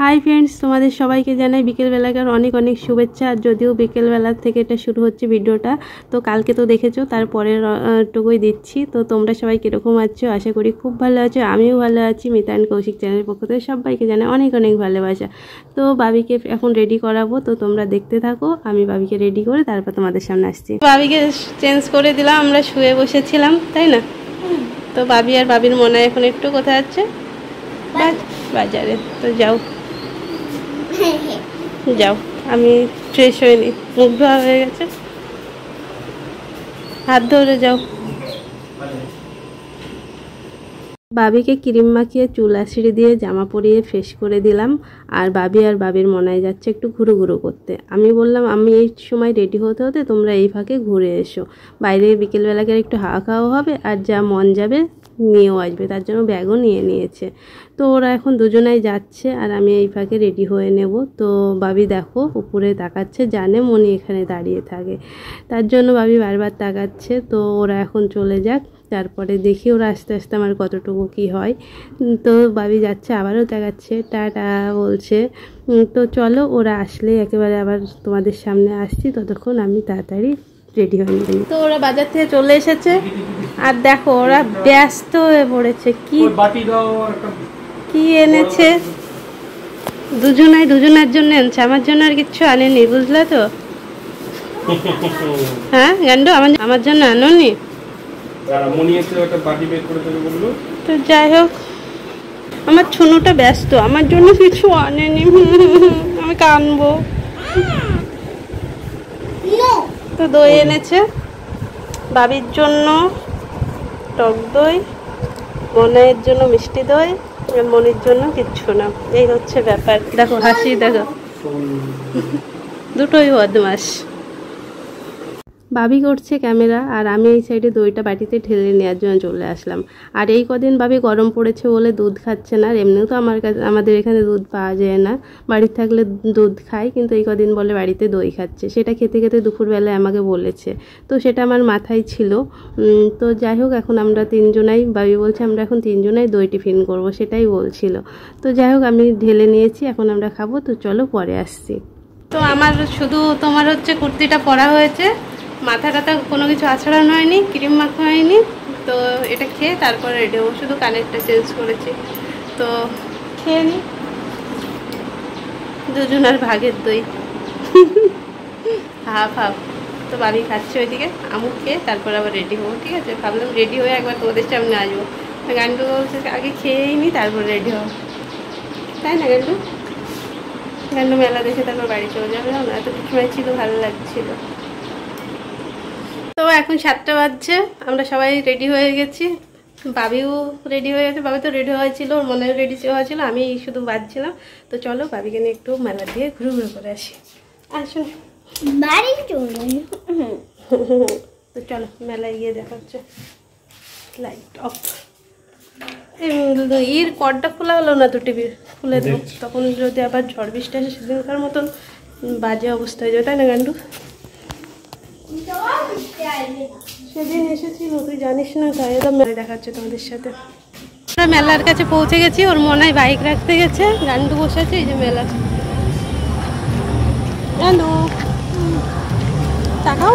Hi friends, তোমাদের সবাইকে জানাই বিকেলবেলাকার অনেক অনেক শুভেচ্ছা। আর যদিও বিকেলবেলা থেকে এটা শুরু হচ্ছে ভিডিওটা, তো কালকে তো দেখেছো, তারপরের টুকুই দিচ্ছি। তো তোমরা সবাই কীরকম আছো? আশা করি খুব ভালো আছো, আমিও ভালো আছি। মিতা অ্যান্ড কৌশিক চ্যানেলের পক্ষ থেকে সবাইকে জানাই অনেক অনেক ভালোবাসা। তো বাবিকে এখন রেডি করাবো, তো তোমরা দেখতে থাকো। আমি বাবিকে রেডি করে তারপর তোমাদের সামনে আসছি। বাবিকে চেঞ্জ করে দিলাম, আমরা শুয়ে বসেছিলাম, তাই না? তো বাবি আর বাবির মনে এখন একটু কোথায় আছে? বাজারে। তো যাও যাও, আমি ফ্রেশ হয়ে নি, মুখ ধোয়া হয়ে গেছে, হাত ধরে যাও। বাবিকে ক্রিম মাখিয়ে চুল আঁচড়ে দিয়ে জামা পরিয়ে ফ্রেশ করে দিলাম। আর বাবির মনায় যাচ্ছে একটু ঘুরু ঘুরু করতে। আমি বললাম আমি এই সময় রেডি হতে হতে তোমরা এই ফাঁকে ঘুরে এসো, বাইরে বিকেলবেলাকে একটু হাওয়া খাওয়া হবে, আর যা মন যাবে নিয়েও আসবে, তার জন্য ব্যাগও নিয়ে নিয়েছে। তো ওরা এখন দুজনাই যাচ্ছে আর আমি এই ফাঁকে রেডি হয়ে নেব। তো বাবি দেখো উপরে তাকাচ্ছে, জানে মনি এখানে দাঁড়িয়ে থাকে, তার জন্য বাবি বারবার তাকাচ্ছে। তো ওরা এখন চলে যাক, তারপরে দেখি ওরা আস্তে আস্তে আমার কতটুকু কি হয়। তো বাবি যাচ্ছে, আবারও তাকাচ্ছে, টাটা বলছে। তো চলো, ওরা আসলে একেবারে আবার তোমাদের সামনে আসছি, ততক্ষণ আমি তাড়াতাড়ি রেডি হয়ে নিই। তো ওরা বাজার থেকে চলে এসেছে, আর দেখো ওরা ব্যস্ত হয়ে পড়েছে। কি এনেছে? দুজনের জন্য এনেছে, আমার জন্য আর কিচ্ছু আনেনি, বুঝলে তো? হ্যাঁ গান্ডু, আমার জন্য আনোনি? তো যাই হোক, আমার ছুনুটা ব্যস্ত, আমার জন্য কিছু আনেনি, আমি কানবো। তো দই এনেছে বাবির জন্য, টক দই, মনের জন্য মিষ্টি দই, মনির জন্য কিচ্ছু না। এই হচ্ছে ব্যাপার। দেখো হাসি, দেখো দুটোই বদমাস। বাবি করছে ক্যামেরা, আর আমি এই সাইডে দইটা বাটিতে ঢেলে নেওয়ার জন্য চলে আসলাম। আর এই কদিন বাবি গরম পড়েছে বলে দুধ খাচ্ছে না। আর এমনিও তো আমাদের এখানে দুধ পাওয়া যায় না, বাড়িতে থাকলে দুধ খায়, কিন্তু এই কদিন বলে বাড়িতে দই খাচ্ছে। সেটা খেতে খেতে দুপুরবেলায় আমাকে বলেছে, তো সেটা আমার মাথায় ছিল। তো যাই হোক, এখন আমরা তিনজনাই, বাবি বলছে আমরা এখন তিনজনাই দই টিফিন করব, সেটাই বলছিল। তো যাই হোক, আমি ঢেলে নিয়েছি, এখন আমরা খাবো। তো চলো পরে আসছি। তো আমার শুধু তোমার হচ্ছে কুর্তিটা পরা হয়েছে, মাথা টাথা কোনো কিছু আছড়ানো হয়নি, ক্রিম মাখা হয়নি। তো এটা খেয়ে তারপরে রেডি হবো, শুধু কানেরটা চেঞ্জ করেছি। তো খেয়ে নিই, দুজনের ভাগের দই, হাফ হাফ। তো বাবি খাচ্ছে ওইদিকে, আমুক খেয়ে তারপর আবার রেডি হবো, ঠিক আছে? ভাবলাম রেডি হয়ে একবার তোমাদের সামনে আসবো। গান্ডু বলছে আগে খেয়েই নি তারপর রেডি হবো, তাই না গান্ডু? গান্ডু মেলা দেখে তারপর বাড়ি চলে যাবে, না এত কিছু সময় ছিল, ভালো লাগছিল। তো এখন 7টা বাজছে, আমরা সবাই রেডি হয়ে গেছি, বাবিও রেডি হয়ে গেছে। বাবি তো রেডি হয়েছিল, ওর মনেও রেডি হয়েছিল, আমি শুধু বাজছিলাম। তো চলো বাবিকে নিয়ে একটু মেলা দিয়ে ঘুরে ঘুরে করে আসি। আসুন বাড়ি চলুন। তো চলো মেলায় গিয়ে দেখা হচ্ছে। লাইট অফ, এর কর্ডটা খোলা হলো না তো, টিভির খুলে দেবো, তখন যদি আবার ঝড় বৃষ্টি আসে সেদিনকার মতন বাজে অবস্থা হয়ে যাবে, তাই না গান্ডু? সেদিন এসেছিল, তুই জানিস না, তাই এরকম মেলা দেখাচ্ছে তোমাদের সাথে। আমরা মেলার কাছে পৌঁছে গেছি, ওর মনে হয় বাইক রাখতে গেছে, গান্ডু বসে আছে। এই যে মেলা, হ্যালো তাকাও,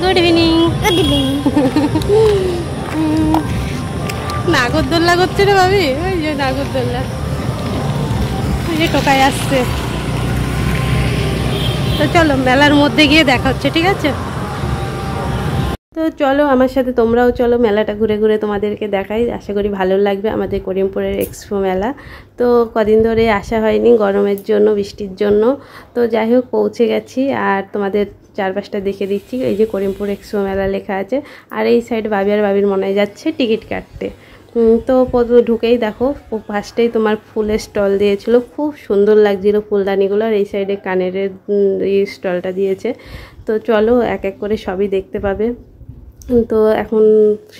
গুড ইভিনিং। Good evening. নাগরদোল্লা করছে রে ভাবি, ওই যে নাগরদোল্লা, ওই যে টোকায় আসছে। তো চলো মেলার মধ্যে গিয়ে দেখা হচ্ছে, ঠিক আছে? তো চলো আমার সাথে তোমরাও চলো, মেলাটা ঘুরে ঘুরে তোমাদেরকে দেখাই, আশা করি ভালো লাগবে। আমাদের করিমপুরের এক্সপো মেলা, তো কদিন ধরে আসা হয়নি গরমের জন্য, বৃষ্টির জন্য। তো যাই হোক পৌঁছে গেছি, আর তোমাদের চারপাশটা দেখে দিচ্ছি। এই যে করিমপুর এক্সপো মেলা লেখা আছে, আর এই সাইড বাবির মনে যাচ্ছে টিকিট কাটতে। তো ঢুকেই দেখো ফার্স্টেই তোমার ফুলের স্টল দিয়েছিল, খুব সুন্দর লাগছিল ফুলদানিগুলো, আর এই সাইডে কানের এই স্টলটা দিয়েছে। তো চলো এক এক করে সবই দেখতে পাবে। তো এখন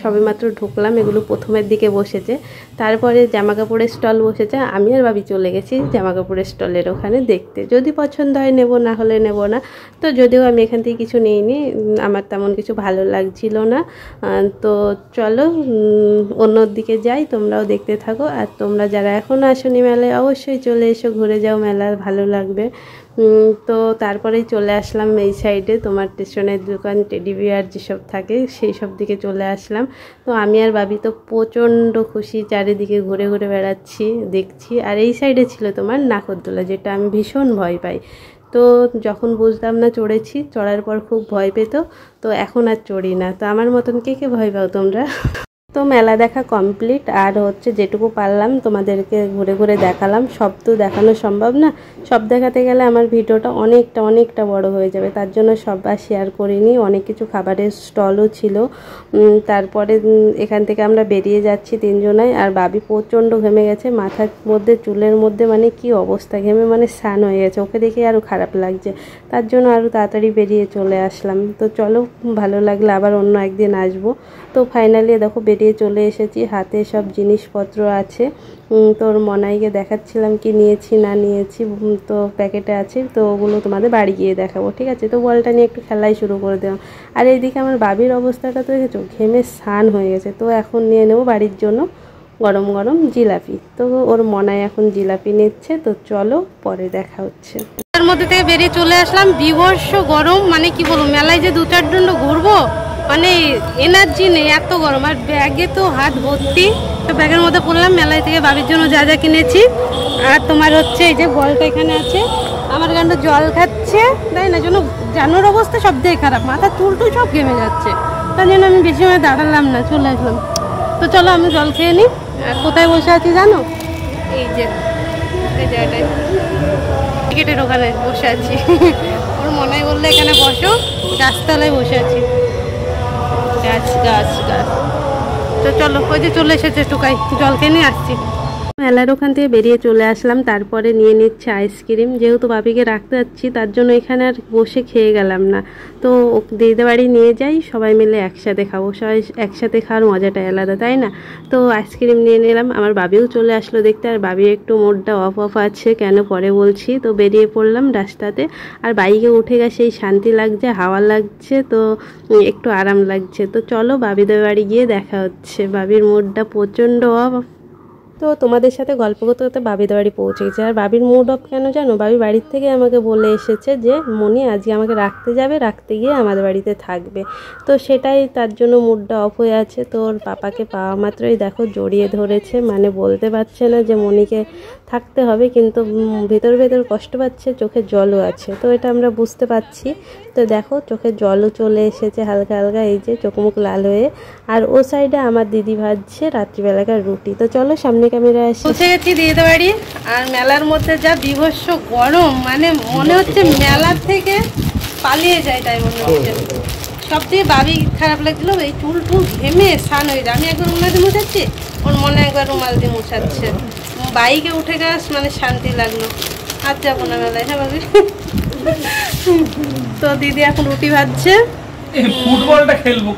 সবেমাত্র ঢুকলাম, এগুলো প্রথমের দিকে বসেছে, তারপরে জামা কাপড়ের স্টল বসেছে। আমি আর ভাবি চলে গেছি জামা কাপড়ের স্টলের ওখানে দেখতে, যদি পছন্দ হয় নেব, না হলে নেব না। তো যদিও আমি এখান থেকে কিছু নিইনি, আমার তেমন কিছু ভালো লাগছিল না। তো চলো অন্য দিকে যাই, তোমরাও দেখতে থাকো। আর তোমরা যারা এখনও আসনি মেলায় অবশ্যই চলে এসো, ঘুরে যাও, মেলা ভালো লাগবে। তো তারপরেই চলে আসলাম এই সাইডে, তোমার স্টেশনের দোকান, টেডি বিয়ার যেসব থাকে সেই সব দিকে চলে আসলাম। তো আমি আর ভাবি তো প্রচণ্ড খুশি, চারিদিকে ঘুরে ঘুরে বেড়াচ্ছি, দেখছি। আর এই সাইডে ছিল তোমার নাগরদোলা, যেটা আমি ভীষণ ভয় পাই। তো যখন বুঝতাম না চড়েছি, চড়ার পর খুব ভয় পেত, তো এখন আর চড়ি না। তো আমার মতন কে কে ভয় পাও তোমরা? তো মেলা দেখা কমপ্লিট, আর হচ্ছে যেটুকু পারলাম তোমাদেরকে ঘুরে ঘুরে দেখালাম। সব তো দেখানো সম্ভব না, সব দেখাতে গেলে আমার ভিডিওটা অনেকটা বড় হয়ে যাবে, তার জন্য সব আর শেয়ার করিনি। অনেক কিছু খাবারের স্টলও ছিল। তারপরে এখান থেকে আমরা বেরিয়ে যাচ্ছি তিনজনাই, আর বাবি প্রচণ্ড ঘেমে গেছে, মাথার মধ্যে চুলের মধ্যে মানে কি অবস্থা, ঘেমে মানে স্নান হয়ে গেছে, ওকে দেখে আরও খারাপ লাগছে, তার জন্য আরও তাড়াতাড়ি বেরিয়ে চলে আসলাম। তো চলো, ভালো লাগলে আবার অন্য একদিন আসবো। তো ফাইনালি দেখো বেরিয়ে চলে এসেছি, হাতে সব জিনিসপত্র আছে। তোর মনাইকে দেখাচ্ছিলাম কি নিয়েছি না নিয়েছি, তো প্যাকেটে আছে, তো ওগুলো তোমাদের বাড়ি গিয়ে দেখাবো, ঠিক আছে? তো বলটা নিয়ে একটু খেলাই শুরু করে দিলাম। আর এইদিকে আমার বাবির অবস্থাটা তো দেখেছো, ঘেমে স্নান হয়ে গেছে। তো এখন নিয়ে নেবো বাড়ির জন্য গরম গরম জিলাপি। তো ওর মনাই এখন জিলাপি নিচ্ছে, তো চলো পরে দেখা হচ্ছে। তার মধ্যে থেকে বেরিয়ে চলে আসলাম, বিভৎস গরম, মানে কি বলবো, মেলায় যে 2-4 দণ্ড ঘুরবো, মানে এনার্জি নেই, এত গরম। আর ব্যাগে তো হাত ভর্তি, তো ব্যাগের মধ্যে পড়লাম। মেলায় থেকে বাবির জন্য যা যা কিনেছি, আর তোমার হচ্ছে এই যে বলটা এখানে আছে, আমার গান্ড জল খাচ্ছে, তাই না? জন্য জানোর অবস্থা সব থেকে খারাপ, মাথা চুলটুল সব ঘেমে যাচ্ছে, তার জন্য আমি বেশি সময় দাঁড়ালাম না, চলে আসলাম। তো চলো আমি জল খেয়ে নিই। আর কোথায় বসে আছি জানো? এই যে এই জায়গাটায় টিকিটের ওখানে বসে আছি। ওর মনে বললে এখানে বসো, গাছতলায় বসে আছি, গাছ গাছ গাছ। তো চলো, ওই যে চলে এসেছে টুকাই, জল খেয়ে নিয়ে আসছি। মেলার ওখান থেকে বেরিয়ে চলে আসলাম, তারপরে নিয়ে নিচ্ছে আইসক্রিম। যেহেতু বাবিকে রাখতে যাচ্ছি, তার জন্য এখানে আর বসে খেয়ে গেলাম না, তো দিদিদের বাড়ি নিয়ে যাই, সবাই মিলে একসাথে খাবো। সবাই একসাথে খাওয়ার মজাটাই আলাদা, তাই না? তো আইসক্রিম নিয়ে নিলাম, আমার বাবিও চলে আসলো দেখতে। আর বাবি একটু মোডটা অফ আছে, কেন পরে বলছি। তো বেরিয়ে পড়লাম রাস্তাতে, আর বাইকে উঠে গেছে, সেই শান্তি লাগছে, হাওয়া লাগছে, তো একটু আরাম লাগছে। তো চলো বাবিদের বাড়ি গিয়ে দেখা হচ্ছে। বাবির মোডটা প্রচণ্ড অফ। তো তোমাদের সাথে গল্প করতে করতে বাবিদের বাড়ি পৌঁছে গেছে। আর বাবির মুড অফ কেন জানো? বাবি বাড়ির থেকে আমাকে বলে এসেছে যে মনি আজকে আমাকে রাখতে যাবে, রাখতে গিয়ে আমাদের বাড়িতে থাকবে। তো সেটাই, তার জন্য মুডটা অফ হয়ে আছে। তো ওর পাপাকে পাওয়া মাত্রই দেখো জড়িয়ে ধরেছে, মানে বলতে পারছে না যে মনিকে থাকতে হবে, কিন্তু ভেতর ভেতর কষ্ট পাচ্ছে, চোখে জলও আছে, তো এটা আমরা বুঝতে পারছি। তো দেখো চোখে জলও চলে এসেছে হালকা হালকা, এই যে চোখ মুখ লাল হয়ে। আর ও সাইডে আমার দিদি ভাজছে রাত্রিবেলাকার রুটি। তো চলো সামনে ক্যামেরা আসি। পৌঁছে গেছি দিদিদের বাড়ি। আর মেলার মধ্যে যা বিভৎস গরম, মানে মনে হচ্ছে মেলার থেকে পালিয়ে যায়, তাই মনে হচ্ছে। সবথেকে বাবি খারাপ লাগছিলো, এই চুল টুল ঘেমে স্নান হয়ে যায়। আমি একবার রুমাল দিয়ে মুছাচ্ছি, ওর মনে একবার রুমাল দিয়ে মুছাচ্ছে। বাইকে উঠে গেছ মানে শান্তি লাগলো। আর যাবো না মেলায়, হ্যাঁ বাবি? তো দিদি এখন রুটি ভাজছে, ফুটবলটা খেলবো,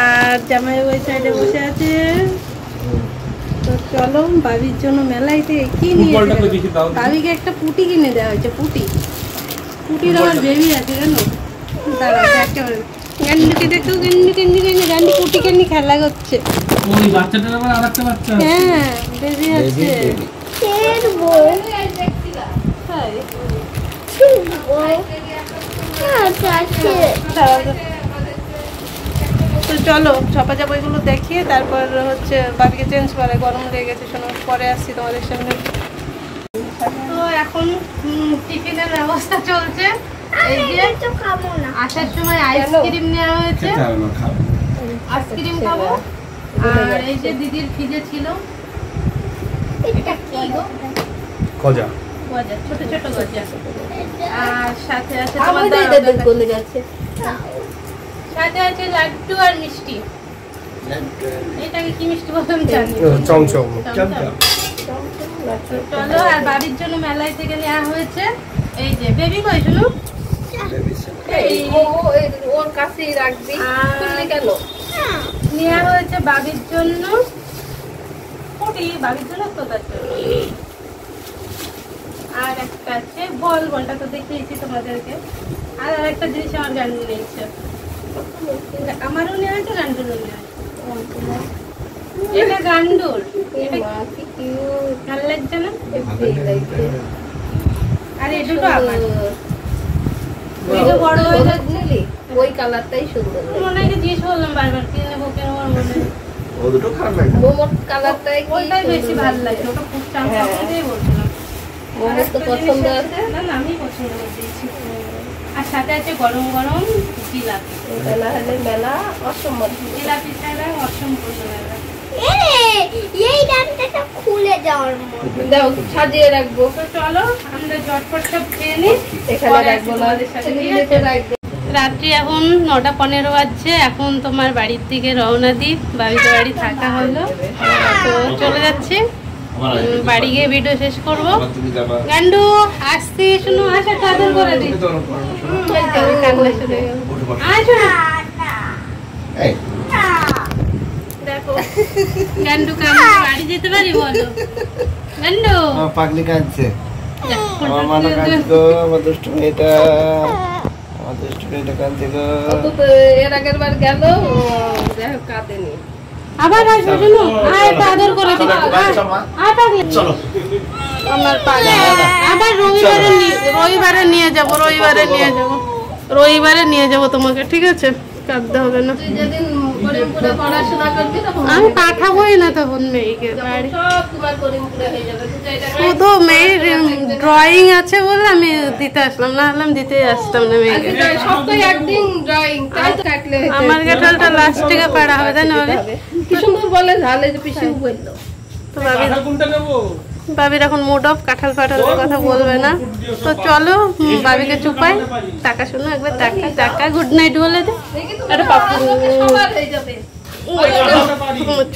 আর জামাই ওই সাইডে বসে আছে। তো চলো বাবির জন্য মেলায় থেকে কি নিয়ে, বাবিকে একটা পুটি কিনে দেওয়া হয়েছে। পুটির আমার বেবি আছে জানো, দাঁড়াও একেবারে গান্ডুকে দেখো, গান্ডু পুটিকে নিয়ে খেলা করছে। ওই বাচ্চাটার আবার আরেকটা বাচ্চা আছে। হ্যাঁ বেবি আছে। তো চলো ছপা চাপা এগুলো দেখিয়ে তারপর হচ্ছে বাবিকে চেঞ্জ করে, গরম লেগে গেছে, শোনো পরে আসছি তোমাদের সামনে। তো এখন টিফিনের ব্যবস্থা চলছে। এই যে আসার সময় আইসক্রিম নেওয়া হয়েছে, আইসক্রিম খাবো। আর এই যে দিদির ফ্রিজে ছিল এটা কি গো, গজা, ছোট ছোট গজা। আর সাথে আছে সাথে আছে লাড্ডু আর মিষ্টি। এটাকে কি মিষ্টি বলতাম জানি, চমচম। চলো, আর বাড়ির জন্য মেলায় থেকে নেওয়া হয়েছে এই যে বেবি কই, শুনো ওর কাছেই রাখবি, কেন নেওয়া হয়েছে বাবির জন্য, বাবির জন্য তোতার জন্য। আর একটা আছে বলটা তো দেখিয়েছি তোমাদেরকে। আর একটা জিনিস আমার গান্ডু নিয়েছে, আমারও নেওয়া আছে, গান্ডুরও নেওয়া আছে। এটা গান্ডুর, ভালো লাগছে না? আর এটা তো আমার বড় হয়ে যাচ্ছে, ওই কালারটাই সুন্দর। মনে হয় জিজ্ঞেস করলাম বারবার কিনে নেবো কেন, আমার মনে হয় ও দুটো খারাপ লাগে। মোমোর কালারটাই ওইটাই বেশি ভালো লাগে, ওটা খুব চামচামচাই বলছিলাম। মোমোর তো পছন্দ আছে। না না, আমি পছন্দ করতেছি। আর সাথে আছে গরম গরম জিলাপি। মেলা হলে মেলা অসম্ভব। জিলাপি ছাড়া অসম্পূর্ণ মেলা। এই ডানটা খুলে যাওয়ার মতো। দাও সাজিয়ে রাখবো। তো চলো আমরা ঝটপট সব খেয়ে নিই, এখানে রাখবো না, ছেলেগুলোকে রাখবো। রাত্রি এখন 9:15 বাজছে। এখন তোমার বাড়ির দিকে রওনা দিই, বাড়িতে বাড়ি থাকা হলো, তো চলে যাচ্ছি। বাড়ি গিয়ে ভিডিও শেষ করবো। গান্ডু আসছি, শুনো, আসা চাদর করে দিই। কান্না শুনে গেল। আসো না। দেখো গান্ডু কান্না, বাড়ি যেতে পারি বলো গান্ডু? পাগলি কাঁদছে, যা, আমার মাথা কাঁদছে গো, আমার দুষ্টু মেয়েটা, আমার দুষ্টু মেয়েটা কাঁদছে গো। তো এর আগের বার গেল, যাই হোক কাঁদেনি। আবার আসবো, শুনো, আয় চাদর করে দিই। আয় পাগলি, চলো আমার পাগলি। আবার রবিবারে নিয়ে যাবো, রবিবারে নিয়ে যাবো তোমাকে, ঠিক আছে? কাঁদতে হবে না। তুই যেদিন করিমপুরে পড়াশোনা করবি তখন আমি পাঠাবোই না তখন মেয়েকে বাড়ি। সব তোমার করিমপুরে হয়ে যাবে। তুই এটা শুধু মেয়ের ড্রয়িং আছে বলে আমি দিতে আসলাম, না হলে আমি দিতে আসতাম না মেয়েকে। সপ্তাহে একদিন ড্রয়িং, তাই তো কাটলে হয়েছে। আমার কাঁঠালটা লাস্ট থেকে পাড়া হবে, তাই না ভাবি? কি সুন্দর বলে ঝালে যে পিসি বললো। তো ভাবি, কাঁঠাল কোনটা নেবো? বাবির এখন মুড অফ, কাঁঠাল ফাঠালের কথা বলবে না। তো চলো বাবিকে চুপাই। টাকা শুনো একবার, টাকা গুড নাইট বলে দে। দেখি তোমার সবার হয়ে যাবে।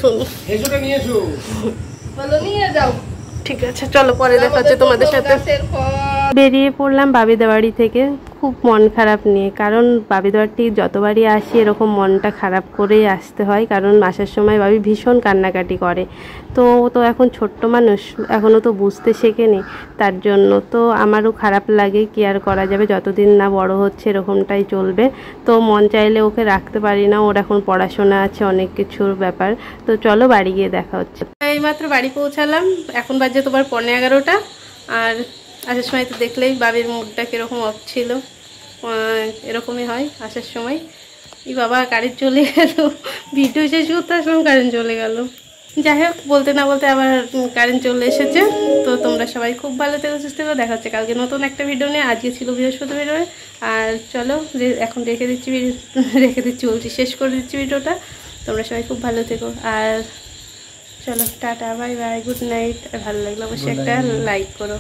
শুনো, এসোটা নিয়ে এসো। বলো নিয়ে যাও। ঠিক আছে, চলো পরে দেখা হচ্ছে তোমাদের সাথে। গাছের ফল। বেরিয়ে পড়লাম বাবিদের বাড়ি থেকে, খুব মন খারাপ নিয়ে। কারণ বাবিদের বাড়ি যতবারই আসি এরকম মনটা খারাপ করেই আসতে হয়, কারণ আসার সময় বাবি ভীষণ কান্নাকাটি করে। তো এখন ছোট্ট মানুষ, এখনও তো বুঝতে শেখেনি, তার জন্য তো আমারও খারাপ লাগে। কি আর করা যাবে, যতদিন না বড় হচ্ছে এরকমটাই চলবে। তো মন চাইলে ওকে রাখতে পারি না, ওর এখন পড়াশোনা আছে, অনেক কিছুর ব্যাপার। তো চলো বাড়ি গিয়ে দেখা হচ্ছে। এইমাত্র বাড়ি পৌঁছালাম, এখন বাজে তোমার 11:15। আর আসার সময় তো দেখলেই বাবির মুডটা কীরকম অফ ছিল, এরকমই হয় আসার সময়। এই বাবা কারেন্ট চলে গেল, ভিডিও শেষ করতে আসলাম কারেন্ট চলে গেল। যাই হোক, বলতে না বলতে আবার কারেন্ট চলে এসেছে। তো তোমরা সবাই খুব ভালো থেকো, সুস্থ থেকো, দেখা হচ্ছে কালকে নতুন একটা ভিডিও নিয়ে। আজকে ছিল বৃহস্পতিবার। আর চলো এখন রেখে দিচ্ছি বলছি, শেষ করে দিচ্ছি ভিডিওটা। তোমরা সবাই খুব ভালো থেকো, আর চলো tata, bye bye, good night. আর ভালো লাগলে অবশ্যই একটা লাইক করো।